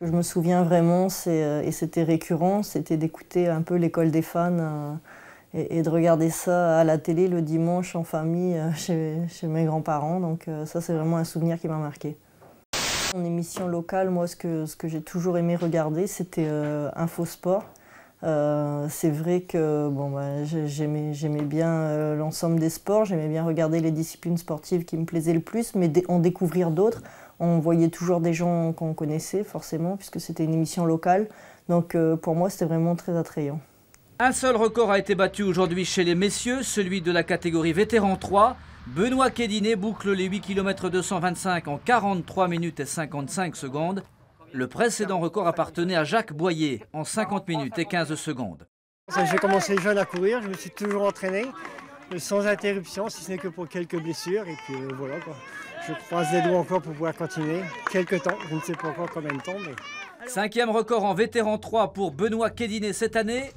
Je me souviens vraiment, et c'était récurrent, c'était d'écouter un peu l'école des fans et de regarder ça à la télé le dimanche en famille chez mes grands-parents. Donc ça, c'est vraiment un souvenir qui m'a marqué. En émission locale, moi, ce que j'ai toujours aimé regarder, c'était Infosport. C'est vrai que bon, j'aimais bien l'ensemble des sports, j'aimais bien regarder les disciplines sportives qui me plaisaient le plus, mais en découvrir d'autres. On voyait toujours des gens qu'on connaissait forcément, puisque c'était une émission locale. Donc pour moi, c'était vraiment très attrayant. Un seul record a été battu aujourd'hui chez les messieurs, celui de la catégorie vétéran 3. Benoît Kédiné boucle les 8 km 225 en 43 minutes et 55 secondes. Le précédent record appartenait à Jacques Boyer en 50 minutes et 15 secondes. J'ai commencé jeune à courir, je me suis toujours entraîné, sans interruption, si ce n'est que pour quelques blessures. Et puis voilà quoi. Je croise les doigts encore pour pouvoir continuer. Quelques temps, je ne sais pas encore combien de temps. Mais... 5e record en vétéran 3 pour Benoît Kédiné cette année.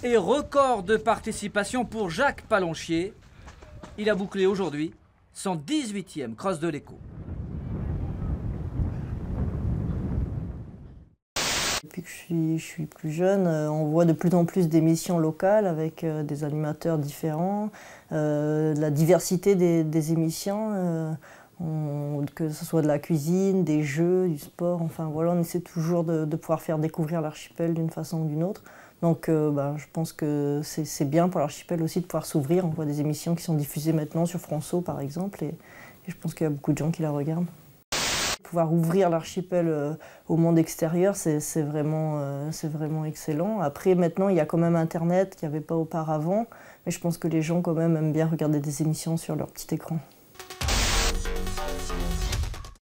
Et record de participation pour Jacques Palonchier. Il a bouclé aujourd'hui son 18e cross de l'Écho. Depuis que je suis plus jeune, on voit de plus en plus d'émissions locales avec des animateurs différents, la diversité des émissions, que ce soit de la cuisine, des jeux, du sport, enfin voilà, on essaie toujours de pouvoir faire découvrir l'archipel d'une façon ou d'une autre. Donc je pense que c'est bien pour l'archipel aussi de pouvoir s'ouvrir. On voit des émissions qui sont diffusées maintenant sur France O par exemple, et je pense qu'il y a beaucoup de gens qui la regardent. Pouvoir ouvrir l'archipel au monde extérieur, c'est vraiment excellent. Après, maintenant, il y a quand même Internet qu'il n'y avait pas auparavant, mais je pense que les gens quand même aiment bien regarder des émissions sur leur petit écran.